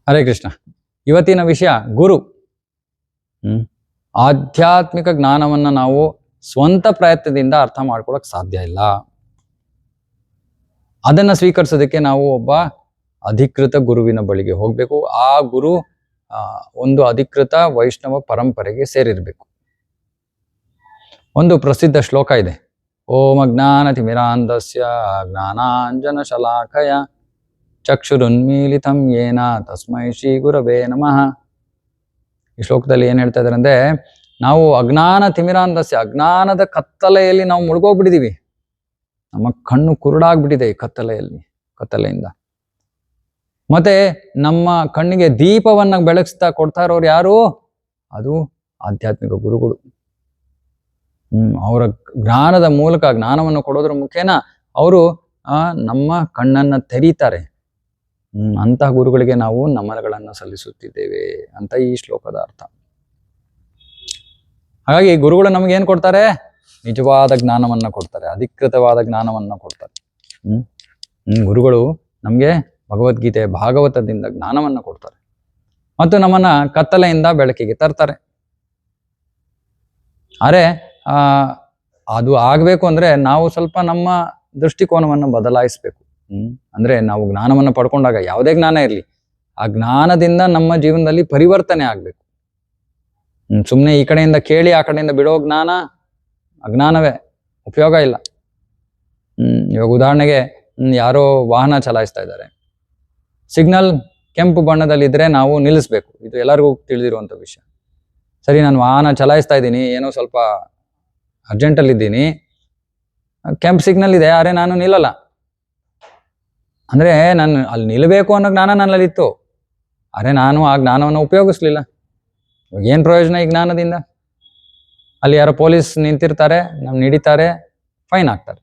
ಹರೇ ಕೃಷ್ಣ. ಇವತ್ತಿನ ವಿಷಯ ಗುರು. ಆಧ್ಯಾತ್ಮಿಕ ಜ್ಞಾನವನ್ನ ನಾವು ಸ್ವಂತ ಪ್ರಯತ್ನದಿಂದ ಅರ್ಥ ಮಾಡ್ಕೊಳಕ್ ಸಾಧ್ಯ ಇಲ್ಲ. ಅದನ್ನ ಸ್ವೀಕರಿಸೋದಕ್ಕೆ ನಾವು ಒಬ್ಬ ಅಧಿಕೃತ ಗುರುವಿನ ಬಳಿಗೆ ಹೋಗ್ಬೇಕು. ಆ ಗುರು ಒಂದು ಅಧಿಕೃತ ವೈಷ್ಣವ ಪರಂಪರೆಗೆ ಸೇರಿರ್ಬೇಕು. ಒಂದು ಪ್ರಸಿದ್ಧ ಶ್ಲೋಕ ಇದೆ. ಓಂ ಅಜ್ಞಾನತಿಮಿರಾಂಧಸ್ಯ ಜ್ಞಾನಾಂಜನ ಶಲಾಕಯ ಚಕ್ಷುರುನ್ಮೀಲಿತಂ ಯೇನ ತಸ್ಮೈ ಶ್ರೀ ಗುರವೇ ನಮಃ. ಈ ಶ್ಲೋಕದಲ್ಲಿ ಏನ್ ಹೇಳ್ತಾ ಇದಾರೆ ಅಂದ್ರೆ, ನಾವು ಅಜ್ಞಾನ ತಿಮಿರಾಂಧಸ್ಯ, ಅಜ್ಞಾನದ ಕತ್ತಲೆಯಲ್ಲಿ ನಾವು ಮುಳುಗೋಗ್ಬಿಟ್ಟಿದೀವಿ. ನಮ್ಮ ಕಣ್ಣು ಕುರುಡಾಗ್ಬಿಟ್ಟಿದೆ ಈ ಕತ್ತಲೆಯಿಂದ. ಮತ್ತೆ ನಮ್ಮ ಕಣ್ಣಿಗೆ ದೀಪವನ್ನ ಬೆಳಗಿಸ್ತಾ ಕೊಡ್ತಾ ಇರೋರು ಯಾರು? ಅದು ಆಧ್ಯಾತ್ಮಿಕ ಗುರುಗಳು. ಅವರ ಜ್ಞಾನದ ಮೂಲಕ, ಜ್ಞಾನವನ್ನು ಕೊಡೋದ್ರ ಮುಖೇನ ಅವರು ನಮ್ಮ ಕಣ್ಣನ್ನ ತೆರೀತಾರೆ. ಅಂತಹ ಗುರುಗಳಿಗೆ ನಾವು ನಮನಗಳನ್ನ ಸಲ್ಲಿಸುತ್ತಿದ್ದೇವೆ ಅಂತ ಈ ಶ್ಲೋಕದ ಅರ್ಥ. ಹಾಗಾಗಿ ಗುರುಗಳು ನಮ್ಗೆ ಏನ್ ಕೊಡ್ತಾರೆ? ನಿಜವಾದ ಜ್ಞಾನವನ್ನ ಕೊಡ್ತಾರೆ, ಅಧಿಕೃತವಾದ ಜ್ಞಾನವನ್ನ ಕೊಡ್ತಾರೆ. ಗುರುಗಳು ನಮ್ಗೆ ಭಗವದ್ಗೀತೆ, ಭಾಗವತದಿಂದ ಜ್ಞಾನವನ್ನ ಕೊಡ್ತಾರೆ ಮತ್ತು ನಮ್ಮನ್ನ ಕತ್ತಲೆಯಿಂದ ಬೆಳಕಿಗೆ ತರ್ತಾರೆ. ಆದರೆ ಅದು ಆಗ್ಬೇಕು ಅಂದ್ರೆ ನಾವು ಸ್ವಲ್ಪ ನಮ್ಮ ದೃಷ್ಟಿಕೋನವನ್ನು ಬದಲಾಯಿಸ್ಬೇಕು. ಅಂದ್ರೆ ನಾವು ಜ್ಞಾನವನ್ನು ಪಡ್ಕೊಂಡಾಗ, ಯಾವುದೇ ಜ್ಞಾನ ಇರಲಿ, ಆ ಜ್ಞಾನದಿಂದ ನಮ್ಮ ಜೀವನದಲ್ಲಿ ಪರಿವರ್ತನೆ ಆಗ್ಬೇಕು. ಸುಮ್ಮನೆ ಈ ಕಡೆಯಿಂದ ಕೇಳಿ ಆ ಕಡೆಯಿಂದ ಬಿಡೋ ಜ್ಞಾನ ಅಜ್ಞಾನವೇ, ಉಪಯೋಗ ಇಲ್ಲ. ಇವಾಗ ಉದಾಹರಣೆಗೆ ಯಾರೋ ವಾಹನ ಚಲಾಯಿಸ್ತಾ ಇದ್ದಾರೆ, ಸಿಗ್ನಲ್ ಕೆಂಪು ಬಣ್ಣದಲ್ಲಿದ್ರೆ ನಾವು ನಿಲ್ಲಿಸ್ಬೇಕು. ಇದು ಎಲ್ಲರಿಗೂ ತಿಳಿದಿರುವಂಥ ವಿಷಯ. ಸರಿ, ನಾನು ವಾಹನ ಚಲಾಯಿಸ್ತಾ ಇದ್ದೀನಿ, ಏನೋ ಸ್ವಲ್ಪ ಅರ್ಜೆಂಟಲ್ಲಿದ್ದೀನಿ, ಕೆಂಪು ಸಿಗ್ನಲ್ ಇದೆ, ಆದರೆ ನಾನು ನಿಲ್ಲಲ್ಲ. ಅಂದ್ರೆ ನಾನು ಅಲ್ಲಿ ನಿಲ್ಲಬೇಕು ಅನ್ನೋ ಜ್ಞಾನ ನನ್ನಲ್ಲಿತ್ತು, ಆದರೆ ನಾನು ಆ ಜ್ಞಾನವನ್ನು ಉಪಯೋಗಿಸ್ಲಿಲ್ಲ. ಇವಾಗ ಏನು ಪ್ರಯೋಜನ ಈ ಜ್ಞಾನದಿಂದ? ಅಲ್ಲಿ ಯಾರೋ ಪೊಲೀಸ್ ನಿಂತಿರ್ತಾರೆ, ನಮ್ಗೆ ಹಿಡಿತಾರೆ, ಫೈನ್ ಹಾಕ್ತಾರೆ.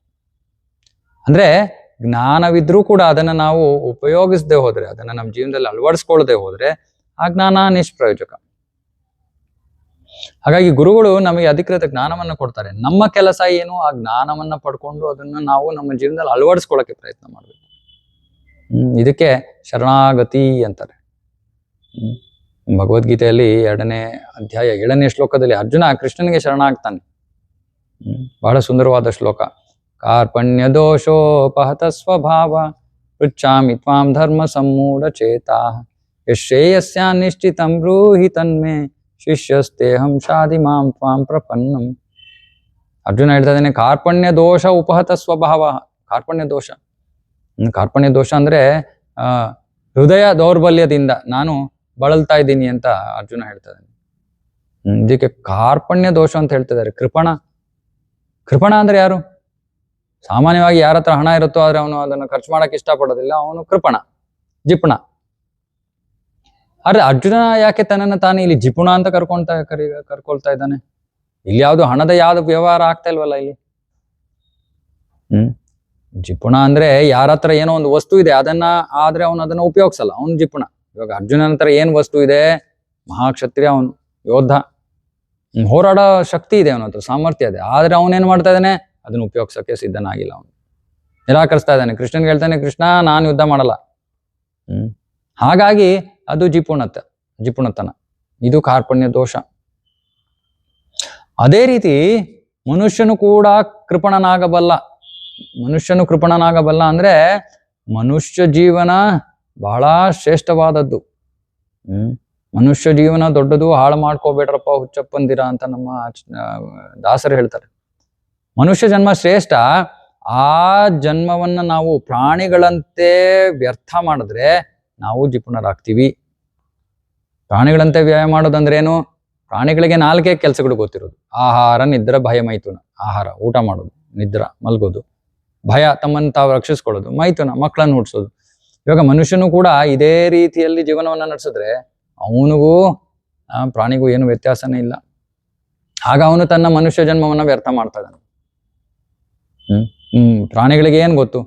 ಅಂದ್ರೆ ಜ್ಞಾನವಿದ್ರೂ ಕೂಡ ಅದನ್ನು ನಾವು ಉಪಯೋಗಿಸದೆ ಹೋದ್ರೆ, ಅದನ್ನು ನಮ್ಮ ಜೀವನದಲ್ಲಿ ಅಳವಡಿಸ್ಕೊಳ್ಳದೆ ಹೋದ್ರೆ ಆ ಜ್ಞಾನ ನಿಷ್ಪ್ರಯೋಜಕ. ಹಾಗಾಗಿ ಗುರುಗಳು ನಮಗೆ ಅಧಿಕೃತ ಜ್ಞಾನವನ್ನು ಕೊಡ್ತಾರೆ. ನಮ್ಮ ಕೆಲಸ ಏನು? ಆ ಜ್ಞಾನವನ್ನ ಪಡ್ಕೊಂಡು ಅದನ್ನು ನಾವು ನಮ್ಮ ಜೀವನದಲ್ಲಿ ಅಳವಡಿಸ್ಕೊಳ್ಳೋಕೆ ಪ್ರಯತ್ನ ಮಾಡಬೇಕು. ಇದಕ್ಕೆ ಶರಣಾಗತಿ ಅಂತಾರೆ. ಭಗವದ್ಗೀತೆಯಲ್ಲಿ 2ನೇ ಅಧ್ಯಾಯ 7ನೇ ಶ್ಲೋಕದಲ್ಲಿ ಅರ್ಜುನ ಕೃಷ್ಣನಿಗೆ ಶರಣಾಗ್ತಾನೆ. ಬಹಳ ಸುಂದರವಾದ ಶ್ಲೋಕ. ಕಾರ್ಪಣ್ಯ ದೋಷೋಪಹತ ಸ್ವಭಾವ ಪೃಚ್ಛಾಮಿ ತ್ವಾಂ ಧರ್ಮ ಸಮ್ಮೂಢ ಚೇತಾ ಯಶ್ರೇಯಸ್ಯ ನಿಶ್ಚಿತಂ ಬ್ರೂಹಿ ತನ್ಮೇ ಶಿಷ್ಯಸ್ತೇಹಂ ಶಾದಿ ಮಾಂ ತ್ವಾಂ ಪ್ರಪನ್ನಂ. ಅರ್ಜುನ ಹೇಳ್ತಾ ಇದ್ದಾನೆ, ಕಾರ್ಪಣ್ಯ ದೋಷ ಉಪಹತ ಸ್ವಭಾವ. ಕಾರ್ಪಣ್ಯ ದೋಷ ಅಂದ್ರೆ ಹೃದಯ ದೌರ್ಬಲ್ಯದಿಂದ ನಾನು ಬಳಲ್ತಾ ಇದ್ದೀನಿ ಅಂತ ಅರ್ಜುನ ಹೇಳ್ತಾ ಇದ್ದಾನೆ. ಇದಕ್ಕೆ ಕಾರ್ಪಣ್ಯ ದೋಷ ಅಂತ ಹೇಳ್ತಾ ಇದ್ದಾರೆ. ಕೃಪಣ ಅಂದ್ರೆ ಯಾರು? ಸಾಮಾನ್ಯವಾಗಿ ಯಾರ ಹತ್ರ ಹಣ ಇರುತ್ತೋ ಆದ್ರೆ ಅವನು ಅದನ್ನು ಖರ್ಚು ಮಾಡಕ್ಕೆ ಇಷ್ಟಪಡೋದಿಲ್ಲ, ಅವನು ಕೃಪಣ, ಜಿಪುಣ. ಆದ್ರೆ ಅರ್ಜುನ ಯಾಕೆ ತನ್ನನ್ನು ತಾನು ಇಲ್ಲಿ ಜಿಪುಣ ಅಂತ ಕರ್ಕೊಳ್ತಾ ಇದ್ದಾನೆ? ಇಲ್ಲಿ ಯಾವ್ದು ಹಣದ ಯಾವ್ದು ವ್ಯವಹಾರ ಆಗ್ತಾ ಇಲ್ವಲ್ಲ ಇಲ್ಲಿ. ಜಿಪುಣ ಅಂದ್ರೆ ಯಾರ ಹತ್ರ ಏನೋ ಒಂದು ವಸ್ತು ಇದೆ, ಆದ್ರೆ ಅವನು ಅದನ್ನ ಉಪಯೋಗಿಸಲ್ಲ, ಅವನು ಜಿಪುಣ. ಇವಾಗ ಅರ್ಜುನನ ಹತ್ರ ಏನ್ ವಸ್ತು ಇದೆ? ಮಹಾಕ್ಷತ್ರಿಯ, ಅವನು ಯೋಧ, ಹೋರಾಡೋ ಶಕ್ತಿ ಇದೆ ಅವನ ಹತ್ರ, ಸಾಮರ್ಥ್ಯ ಇದೆ. ಆದ್ರೆ ಅವನೇನ್ ಮಾಡ್ತಾ ಇದ್ದಾನೆ? ಅದನ್ನ ಉಪಯೋಗಿಸಕ್ಕೆ ಸಿದ್ಧನಾಗಿಲ್ಲ. ಅವನು ನಿರಾಕರಿಸ್ತಾ ಇದ್ದಾನೆ. ಕೃಷ್ಣನ್ಗೆ ಹೇಳ್ತಾನೆ, ಕೃಷ್ಣ ನಾನು ಯುದ್ಧ ಮಾಡಲ್ಲ. ಹಾಗಾಗಿ ಅದು ಜಿಪುಣತನ. ಇದು ಕಾರ್ಪಣ್ಯ ದೋಷ. ಅದೇ ರೀತಿ ಮನುಷ್ಯನು ಕೂಡ ಕೃಪಣನಾಗಬಲ್ಲ. ಅಂದ್ರೆ ಮನುಷ್ಯ ಜೀವನ ಬಹಳ ಶ್ರೇಷ್ಠವಾದದ್ದು. ಮನುಷ್ಯ ಜೀವನ ದೊಡ್ಡದು, ಹಾಳು ಮಾಡ್ಕೋಬೇಡ್ರಪ್ಪ ಹುಚ್ಚಪ್ಪಂದಿರ ಅಂತ ನಮ್ಮ ದಾಸರು ಹೇಳ್ತಾರೆ. ಮನುಷ್ಯ ಜನ್ಮ ಶ್ರೇಷ್ಠ. ಆ ಜನ್ಮವನ್ನ ನಾವು ಪ್ರಾಣಿಗಳಂತೆ ವ್ಯರ್ಥ ಮಾಡಿದ್ರೆ ನಾವು ಜಿಪುಣರಾಗ್ತೀವಿ. ಪ್ರಾಣಿಗಳಂತೆ ವ್ಯಯ ಮಾಡೋದಂದ್ರೆ ಏನು? ಪ್ರಾಣಿಗಳಿಗೆ 4 ಕೆಲಸಗಳು ಗೊತ್ತಿರೋದು. ಆಹಾರ, ನಿದ್ರ, ಭಯ, ಮೈಥುನ. ಆಹಾರ, ಊಟ ಮಾಡೋದು. ನಿದ್ರ, ಮಲ್ಗೋದು. ಭಯ, ತಮ್ಮನ್ನು ತಾವು ರಕ್ಷಿಸ್ಕೊಳ್ಳೋದು. ಮೈಥುನ, ಮಕ್ಕಳನ್ನು ಹುಟ್ಟಿಸೋದು. ಇವಾಗ ಮನುಷ್ಯನು ಕೂಡ ಇದೇ ರೀತಿಯಲ್ಲಿ ಜೀವನವನ್ನ ನಡೆಸಿದ್ರೆ ಅವನಿಗೂ ಪ್ರಾಣಿಗೂ ಏನು ವ್ಯತ್ಯಾಸನೇ ಇಲ್ಲ. ಆಗ ಅವನು ತನ್ನ ಮನುಷ್ಯ ಜನ್ಮವನ್ನ ವ್ಯರ್ಥ ಮಾಡ್ತಾ ಇದ್ದಾನೆ. ಪ್ರಾಣಿಗಳಿಗೆ ಏನ್ ಗೊತ್ತು?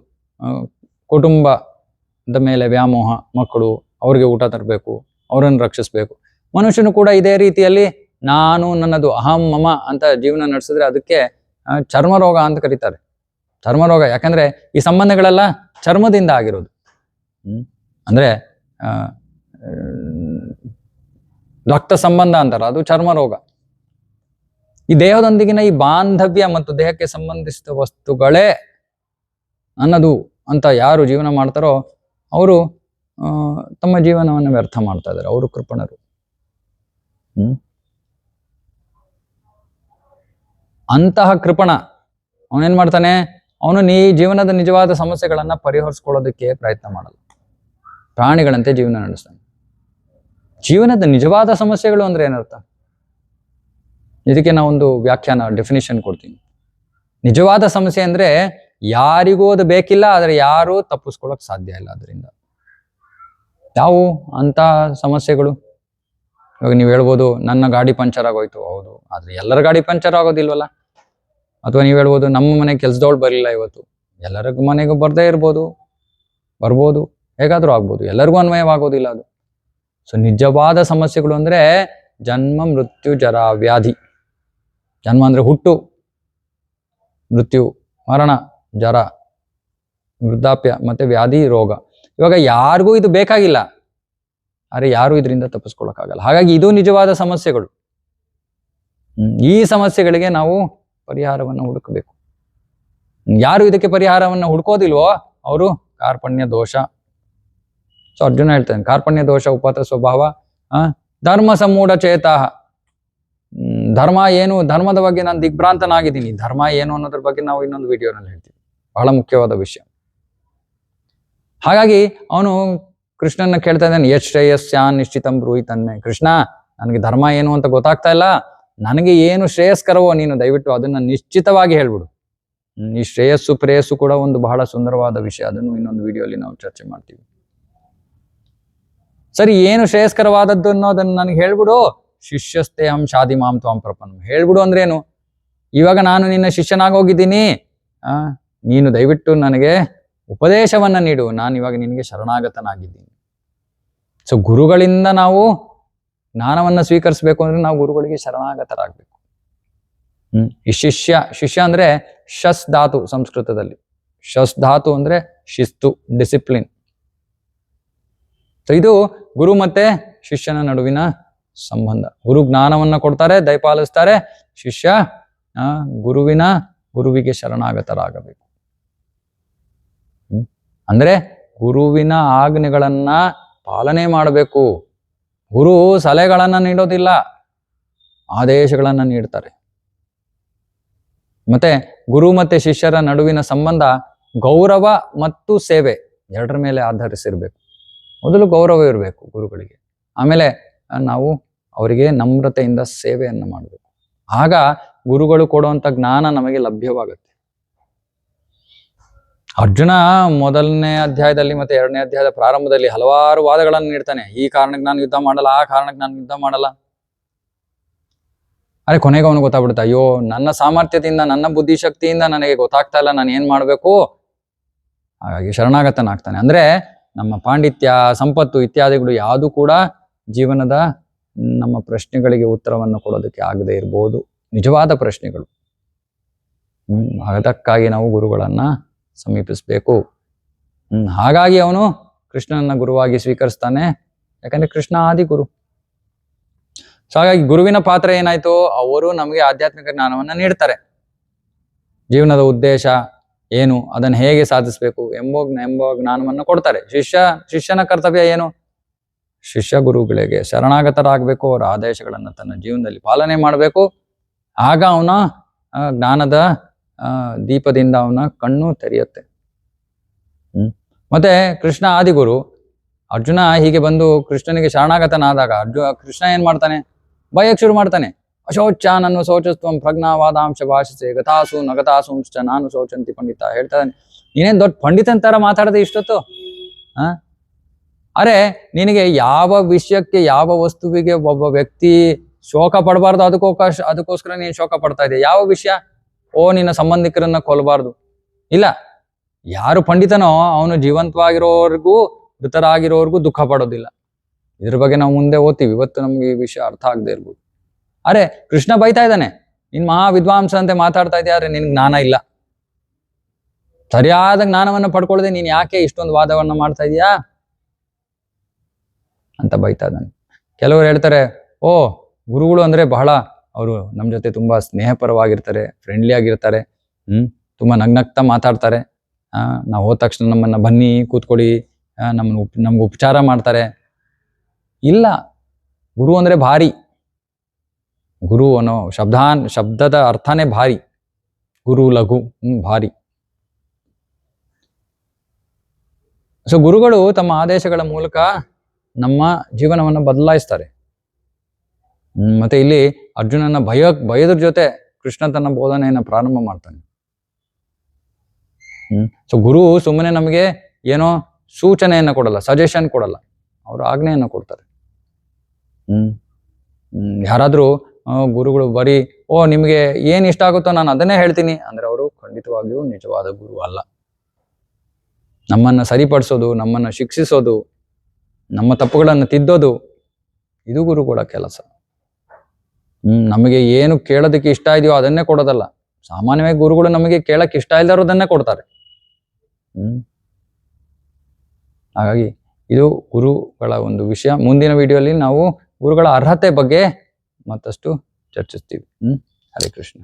ಕುಟುಂಬದ ಮೇಲೆ ವ್ಯಾಮೋಹ, ಮಕ್ಕಳು, ಅವ್ರಿಗೆ ಊಟ ತರಬೇಕು, ಅವರನ್ನು ರಕ್ಷಿಸ್ಬೇಕು. ಮನುಷ್ಯನು ಕೂಡ ಇದೇ ರೀತಿಯಲ್ಲಿ ನಾನು, ನನ್ನದು, ಅಹಂ, ಮಮ ಅಂತ ಜೀವನ ನಡೆಸಿದ್ರೆ ಅದಕ್ಕೆ ಚರ್ಮರೋಗ ಅಂತ ಕರೀತಾರೆ. ಚರ್ಮರೋಗ ಯಾಕಂದ್ರೆ ಈ ಸಂಬಂಧಗಳೆಲ್ಲ ಚರ್ಮದಿಂದ ಆಗಿರೋದು. ಅಂದ್ರೆ ರಕ್ತ ಸಂಬಂಧ ಅಂತಾರೆ, ಅದು ಚರ್ಮ ರೋಗ. ಈ ದೇಹದೊಂದಿಗಿನ ಈ ಬಾಂಧವ್ಯ ಮತ್ತು ದೇಹಕ್ಕೆ ಸಂಬಂಧಿಸಿದ ವಸ್ತುಗಳೇ ಅನ್ನದು ಅಂತ ಯಾರು ಜೀವನ ಮಾಡ್ತಾರೋ ಅವರು ತಮ್ಮ ಜೀವನವನ್ನು ವ್ಯರ್ಥ ಮಾಡ್ತಾ ಇದ್ದಾರೆ. ಅವರು ಕೃಪಣರು. ಅಂತಹ ಕೃಪಣ ಅವನೇನ್ ಮಾಡ್ತಾನೆ, ಅವನು ಜೀವನದ ನಿಜವಾದ ಸಮಸ್ಯೆಗಳನ್ನ ಪರಿಹರಿಸ್ಕೊಳ್ಳೋದಕ್ಕೆ ಪ್ರಯತ್ನ ಮಾಡಲ್ಲ. ಪ್ರಾಣಿಗಳಂತೆ ಜೀವನ ನಡೆಸ್ತಾನೆ. ಜೀವನದ ನಿಜವಾದ ಸಮಸ್ಯೆಗಳು ಅಂದ್ರೆ ಏನರ್ಥ? ಇದಕ್ಕೆ ನಾವೊಂದು ವ್ಯಾಖ್ಯಾನ, ಡೆಫಿನಿಷನ್ ಕೊಡ್ತೀನಿ. ನಿಜವಾದ ಸಮಸ್ಯೆ ಅಂದ್ರೆ ಯಾರಿಗೂ ಅದು ಬೇಕಿಲ್ಲ, ಆದ್ರೆ ಯಾರು ತಪ್ಪಿಸ್ಕೊಳಕ್ ಸಾಧ್ಯ ಇಲ್ಲ ಅದರಿಂದ. ಯಾವ ಅಂತ ಸಮಸ್ಯೆಗಳು? ಇವಾಗ ನೀವು ಹೇಳ್ಬೋದು, ನನ್ನ ಗಾಡಿ ಪಂಚರ್ ಆಗೋಯ್ತು. ಹೌದು, ಆದ್ರೆ ಎಲ್ಲರ ಗಾಡಿ ಪಂಚರ್ ಆಗೋದಿಲ್ವಲ್ಲ. ಅಥವಾ ನೀವು ಹೇಳ್ಬೋದು, ನಮ್ಮ ಮನೆಗೆ ಕೆಲ್ಸದವಳು ಬರಲಿಲ್ಲ ಇವತ್ತು. ಎಲ್ಲರ ಮನೆಗೂ ಬರ್ದೇ ಇರ್ಬೋದು, ಬರ್ಬೋದು, ಹೇಗಾದ್ರೂ ಆಗ್ಬೋದು. ಎಲ್ಲರಿಗೂ ಅನ್ವಯವಾಗೋದಿಲ್ಲ ಅದು. ಸೊ ನಿಜವಾದ ಸಮಸ್ಯೆಗಳು ಅಂದ್ರೆ ಜನ್ಮ, ಮೃತ್ಯು, ಜರ, ವ್ಯಾಧಿ. ಜನ್ಮ ಅಂದ್ರೆ ಹುಟ್ಟು, ಮೃತ್ಯು, ಮರಣ, ಜರ, ವೃದ್ಧಾಪ್ಯ, ಮತ್ತೆ ವ್ಯಾಧಿ, ರೋಗ. ಇವಾಗ ಯಾರಿಗೂ ಇದು ಬೇಕಾಗಿಲ್ಲ, ಆದ್ರೆ ಯಾರು ಇದರಿಂದ ತಪ್ಪಿಸ್ಕೊಳಕ್ಕಾಗಲ್ಲ. ಹಾಗಾಗಿ ಇದು ನಿಜವಾದ ಸಮಸ್ಯೆಗಳು. ಈ ಸಮಸ್ಯೆಗಳಿಗೆ ನಾವು ಪರಿಹಾರವನ್ನು ಹುಡುಕಬೇಕು. ಯಾರು ಇದಕ್ಕೆ ಪರಿಹಾರವನ್ನು ಹುಡುಕೋದಿಲ್ವೋ ಅವರು ಕಾರ್ಪಣ್ಯ ದೋಷ. ಸೊ ಅರ್ಜುನ ಹೇಳ್ತಾನೆ, ಕಾರ್ಪಣ್ಯ ದೋಷ ಉಪತ ಸ್ವಭಾವ ಧರ್ಮ ಸಮೂಢ ಚೇತಃ. ಧರ್ಮ ಏನು, ಧರ್ಮದ ಬಗ್ಗೆ ನಾನು ದಿಗ್ಭ್ರಾಂತನಾಗಿದ್ದೀನಿ. ಧರ್ಮ ಏನು ಅನ್ನೋದ್ರ ಬಗ್ಗೆ ನಾವು ಇನ್ನೊಂದು ವಿಡಿಯೋನಲ್ಲಿ ಹೇಳ್ತೀವಿ. ಬಹಳ ಮುಖ್ಯವಾದ ವಿಷಯ. ಹಾಗಾಗಿ ಅವನು ಕೃಷ್ಣನ ಕೇಳ್ತಾ ಇದ್ದಾನೆ, ಯತ್ ಶ್ರೇಯಸ್ಯಾನ್ ನಿಶ್ಚಿತಂ ಬ್ರೂಹಿ ತನ್ಮೇ. ಕೃಷ್ಣ, ನನಗೆ ಧರ್ಮ ಏನು ಅಂತ ಗೊತ್ತಾಗ್ತಾ ಇಲ್ಲ, ನನಗೆ ಏನು ಶ್ರೇಯಸ್ಕರವೋ ನೀನು ದಯವಿಟ್ಟು ಅದನ್ನ ನಿಶ್ಚಿತವಾಗಿ ಹೇಳ್ಬಿಡು. ಈ ಶ್ರೇಯಸ್ಸು ಪ್ರೇಯಸ್ಸು ಕೂಡ ಒಂದು ಬಹಳ ಸುಂದರವಾದ ವಿಷಯ. ಅದನ್ನು ಇನ್ನೊಂದು ವಿಡಿಯೋಲಿ ನಾವು ಚರ್ಚೆ ಮಾಡ್ತೀವಿ. ಸರಿ, ಏನು ಶ್ರೇಯಸ್ಕರವಾದದ್ದು ಅನ್ನೋದನ್ನ ನನಗೆ ಹೇಳ್ಬಿಡು. ಶಿಷ್ಯಸ್ತೆ ಹಂ ಶಾದಿ ಮಾಂ ತ್ವಾಂ ಪ್ರಪನ್ನಂ. ಹೇಳ್ಬಿಡು ಅಂದ್ರೇನು? ಇವಾಗ ನಾನು ನಿನ್ನ ಶಿಷ್ಯನಾಗೋಗಿದ್ದೀನಿ, ನೀನು ದಯವಿಟ್ಟು ನನಗೆ ಉಪದೇಶವನ್ನ ನೀಡು. ನಾನು ಇವಾಗ ನಿನಗೆ ಶರಣಾಗತನಾಗಿದ್ದೀನಿ. ಸೊ ಗುರುಗಳಿಂದ ನಾವು ಜ್ಞಾನವನ್ನ ಸ್ವೀಕರಿಸಬೇಕು ಅಂದ್ರೆ ನಾವು ಗುರುಗಳಿಗೆ ಶರಣಾಗತರಾಗಬೇಕು. ಈ ಶಿಷ್ಯ ಅಂದ್ರೆ ಶಸ್ ಧಾತು ಸಂಸ್ಕೃತದಲ್ಲಿ. ಶಸ್ ಧಾತು ಅಂದ್ರೆ ಶಿಸ್ತು, ಡಿಸಿಪ್ಲಿನ್. ಸೊ ಇದು ಗುರು ಮತ್ತೆ ಶಿಷ್ಯನ ನಡುವಿನ ಸಂಬಂಧ. ಗುರು ಜ್ಞಾನವನ್ನ ಕೊಡ್ತಾರೆ, ದಯಪಾಲಿಸ್ತಾರೆ. ಶಿಷ್ಯ ಗುರುವಿಗೆ ಶರಣಾಗತರಾಗಬೇಕು. ಅಂದ್ರೆ ಗುರುವಿನ ಆಜ್ಞೆಗಳನ್ನ ಪಾಲನೆ ಮಾಡಬೇಕು. ಗುರು ಸಲಹೆಗಳನ್ನ ನೀಡೋದಿಲ್ಲ, ಆದೇಶಗಳನ್ನ ನೀಡ್ತಾರೆ. ಮತ್ತೆ ಗುರು ಮತ್ತೆ ಶಿಷ್ಯರ ನಡುವಿನ ಸಂಬಂಧ ಗೌರವ ಮತ್ತು ಸೇವೆ ಎರಡರ ಮೇಲೆ ಆಧರಿಸಿರ್ಬೇಕು. ಮೊದಲು ಗೌರವ ಇರಬೇಕು ಗುರುಗಳಿಗೆ, ಆಮೇಲೆ ನಾವು ಅವರಿಗೆ ನಮ್ರತೆಯಿಂದ ಸೇವೆಯನ್ನು ಮಾಡಬೇಕು. ಆಗ ಗುರುಗಳು ಕೊಡುವಂತ ಜ್ಞಾನ ನಮಗೆ ಲಭ್ಯವಾಗುತ್ತೆ. ಅರ್ಜುನ ಮೊದಲನೇ ಅಧ್ಯಾಯದಲ್ಲಿ ಮತ್ತೆ ಎರಡನೇ ಅಧ್ಯಾಯದ ಪ್ರಾರಂಭದಲ್ಲಿ ಹಲವಾರು ವಾದಗಳನ್ನು ನೀಡ್ತಾನೆ. ಈ ಕಾರಣಕ್ಕೆ ನಾನು ಯುದ್ಧ ಮಾಡಲ್ಲ, ಆ ಕಾರಣಕ್ಕೆ ನಾನು ಯುದ್ಧ ಮಾಡಲ್ಲ. ಅರೆ ಕೊನೆಗೆ ಅವನು ಗೊತ್ತಾಗ್ಬಿಡುತ್ತೆ, ಅಯ್ಯೋ ನನ್ನ ಸಾಮರ್ಥ್ಯದಿಂದ, ನನ್ನ ಬುದ್ಧಿಶಕ್ತಿಯಿಂದ ನನಗೆ ಗೊತ್ತಾಗ್ತಾ ಇಲ್ಲ ನಾನು ಏನ್ ಮಾಡ್ಬೇಕು. ಹಾಗಾಗಿ ಶರಣಾಗತನಾಗ್ತಾನೆ. ಅಂದ್ರೆ ನಮ್ಮ ಪಾಂಡಿತ್ಯ, ಸಂಪತ್ತು ಇತ್ಯಾದಿಗಳು ಯಾವುದು ಕೂಡ ಜೀವನದ ನಮ್ಮ ಪ್ರಶ್ನೆಗಳಿಗೆ ಉತ್ತರವನ್ನು ಕೊಡೋದಕ್ಕೆ ಆಗದೆ ಇರ್ಬೋದು, ನಿಜವಾದ ಪ್ರಶ್ನೆಗಳು. ಅದಕ್ಕಾಗಿ ನಾವು ಗುರುಗಳನ್ನ ಸಮೀಪಿಸ್ಬೇಕು. ಹಾಗಾಗಿ ಅವನು ಕೃಷ್ಣನನ್ನ ಗುರುವಾಗಿ ಸ್ವೀಕರಿಸ್ತಾನೆ. ಯಾಕಂದ್ರೆ ಕೃಷ್ಣ ಆದಿ ಗುರು. ಸೊ ಹಾಗಾಗಿ ಗುರುವಿನ ಪಾತ್ರ ಏನಾಯ್ತು, ಅವರು ನಮಗೆ ಆಧ್ಯಾತ್ಮಿಕ ಜ್ಞಾನವನ್ನ ನೀಡ್ತಾರೆ. ಜೀವನದ ಉದ್ದೇಶ ಏನು, ಅದನ್ನು ಹೇಗೆ ಸಾಧಿಸ್ಬೇಕು ಎಂಬ ಜ್ಞಾನವನ್ನು ಕೊಡ್ತಾರೆ. ಶಿಷ್ಯನ ಕರ್ತವ್ಯ ಏನು? ಶಿಷ್ಯ ಗುರುಗಳಿಗೆ ಶರಣಾಗತರಾಗಬೇಕು, ಅವರ ಆದೇಶಗಳನ್ನು ತನ್ನ ಜೀವನದಲ್ಲಿ ಪಾಲನೆ ಮಾಡಬೇಕು. ಆಗ ಅವನ ಜ್ಞಾನದ ದೀಪದಿಂದ ಅವನ ಕಣ್ಣು ತೆರೆಯುತ್ತೆ. ಮತ್ತೆ ಕೃಷ್ಣ ಆದಿಗುರು. ಅರ್ಜುನ ಹೀಗೆ ಬಂದು ಕೃಷ್ಣನಿಗೆ ಶರಣಾಗತನಾದಾಗ ಕೃಷ್ಣ ಏನ್ ಮಾಡ್ತಾನೆ, ಭಯಕ್ಕೆ ಶುರು ಮಾಡ್ತಾನೆ. ಅಶೋಚಾನನ್ನು ಶೋಚಸ್ತ್ವಂ ಪ್ರಜ್ಞಾವಾದಾಂಶ ಭಾಷಸೆ ಗತಾಸು ನಗತಾಸುಂಶ್ಚ ನಾನು ಶೋಚಂತಿ ಪಂಡಿತ. ಹೇಳ್ತಾನೆ, ನೀನೇನ್ ದೊಡ್ಡ ಪಂಡಿತನ ತರ ಮಾತಾಡದೆ ಇಷ್ಟೊತ್ತು. ಅರೆ ನಿನಗೆ ಯಾವ ವಿಷಯಕ್ಕೆ, ಯಾವ ವಸ್ತುವಿಗೆ ಒಬ್ಬ ವ್ಯಕ್ತಿ ಶೋಕ ಪಡಬಾರ್ದು, ಅದಕ್ಕೋಸ್ಕರ ನೀನು ಶೋಕ ಪಡ್ತಾ ಇದೆಯಾ? ಯಾವ ವಿಷಯ? ನಿನ್ನ ಸಂಬಂಧಿಕರನ್ನ ಕೊಲ್ಲಬಾರ್ದು. ಇಲ್ಲ, ಯಾರು ಪಂಡಿತನೋ ಅವನು ಜೀವಂತವಾಗಿರೋರ್ಗೂ ಮೃತರಾಗಿರೋರ್ಗೂ ದುಃಖ ಪಡೋದಿಲ್ಲ. ಇದ್ರ ಬಗ್ಗೆ ನಾವು ಮುಂದೆ ಓದ್ತೀವಿ. ಇವತ್ತು ನಮ್ಗೆ ಈ ವಿಷಯ ಅರ್ಥ ಆಗದೆ ಇರ್ಬೋದು. ಅರೆ ಕೃಷ್ಣ ಬೈತಾ ಇದ್ದಾನೆ, ನೀನ್ ಮಹಾ ವಿದ್ವಾಂಸ ಅಂತೆ ಮಾತಾಡ್ತಾ ಇದೆಯಾ, ಆದ್ರೆ ನಿನ್ ಜ್ಞಾನ ಇಲ್ಲ, ಸರಿಯಾದ ಜ್ಞಾನವನ್ನ ಪಡ್ಕೊಳ್ಳದೆ ನೀನ್ ಯಾಕೆ ಇಷ್ಟೊಂದು ವಾದವನ್ನ ಮಾಡ್ತಾ ಇದೀಯಾ ಅಂತ ಬೈತಾ ಇದ್ದಾನೆ. ಕೆಲವರು ಹೇಳ್ತಾರೆ, ಓ ಗುರುಗಳು ಅಂದ್ರೆ ಬಹಳ ಅವರು ನಮ್ಮ ಜೊತೆ ತುಂಬಾ ಸ್ನೇಹಪರವಾಗಿರ್ತಾರೆ, ಫ್ರೆಂಡ್ಲಿ ಆಗಿರ್ತಾರೆ, ತುಂಬಾ ನಗ್ನಗ್ತಾ ಮಾತಾಡ್ತಾರೆ. ನಾವು ಹೋದ ತಕ್ಷಣ ನಮ್ಮನ್ನ ಬನ್ನಿ ಕೂತ್ಕೊಳ್ಳಿ, ನಮ್ಗೆ ಉಪಚಾರ ಮಾಡ್ತಾರೆ. ಇಲ್ಲ, ಗುರು ಅಂದ್ರೆ ಭಾರಿ. ಗುರು ಅನ್ನೋ ಶಬ್ದದ ಅರ್ಥನೇ ಭಾರಿ. ಗುರು ಲಘು, ಭಾರಿ. ಸೊ ಗುರುಗಳು ತಮ್ಮ ಆದೇಶಗಳ ಮೂಲಕ ನಮ್ಮ ಜೀವನವನ್ನು ಬದಲಾಯಿಸ್ತಾರೆ. ಮತ್ತೆ ಇಲ್ಲಿ ಅರ್ಜುನನ ಭಯದ್ರ ಜೊತೆ ಕೃಷ್ಣ ತನ್ನ ಬೋಧನೆಯನ್ನು ಪ್ರಾರಂಭ ಮಾಡ್ತಾನೆ. ಸೊ ಗುರು ಸುಮ್ಮನೆ ನಮಗೆ ಏನೋ ಸೂಚನೆಯನ್ನ ಕೊಡಲ್ಲ, ಸಜೆಷನ್ ಕೊಡಲ್ಲ, ಅವರು ಆಜ್ಞೆಯನ್ನು ಕೊಡ್ತಾರೆ. ಯಾರಾದ್ರೂ ಗುರುಗಳು ಬರೀ ನಿಮಗೆ ಏನ್ ಇಷ್ಟ ಆಗುತ್ತೋ ನಾನು ಅದನ್ನೇ ಹೇಳ್ತೀನಿ ಅಂದ್ರೆ ಅವರು ಖಂಡಿತವಾಗಿಯೂ ನಿಜವಾದ ಗುರು ಅಲ್ಲ. ನಮ್ಮನ್ನ ಸರಿಪಡಿಸೋದು, ನಮ್ಮನ್ನ ಶಿಕ್ಷಿಸೋದು, ನಮ್ಮ ತಪ್ಪುಗಳನ್ನು ತಿದ್ದೋದು, ಇದು ಗುರುಗಳ ಕೆಲಸ. ನಮಗೆ ಏನು ಕೇಳೋದಕ್ಕೆ ಇಷ್ಟ ಇದೆಯೋ ಅದನ್ನೇ ಕೊಡೋದಲ್ಲ. ಸಾಮಾನ್ಯವಾಗಿ ಗುರುಗಳು ನಮಗೆ ಕೇಳಕ್ಕೆ ಇಷ್ಟ ಇಲ್ಲದರೋದನ್ನೇ ಕೊಡ್ತಾರೆ. ಹಾಗಾಗಿ ಇದು ಗುರುಗಳ ಒಂದು ವಿಷಯ. ಮುಂದಿನ ವಿಡಿಯೋಲಿ ನಾವು ಗುರುಗಳ ಅರ್ಹತೆ ಬಗ್ಗೆ ಮತ್ತಷ್ಟು ಚರ್ಚಿಸ್ತೀವಿ. ಹರೇ ಕೃಷ್ಣ.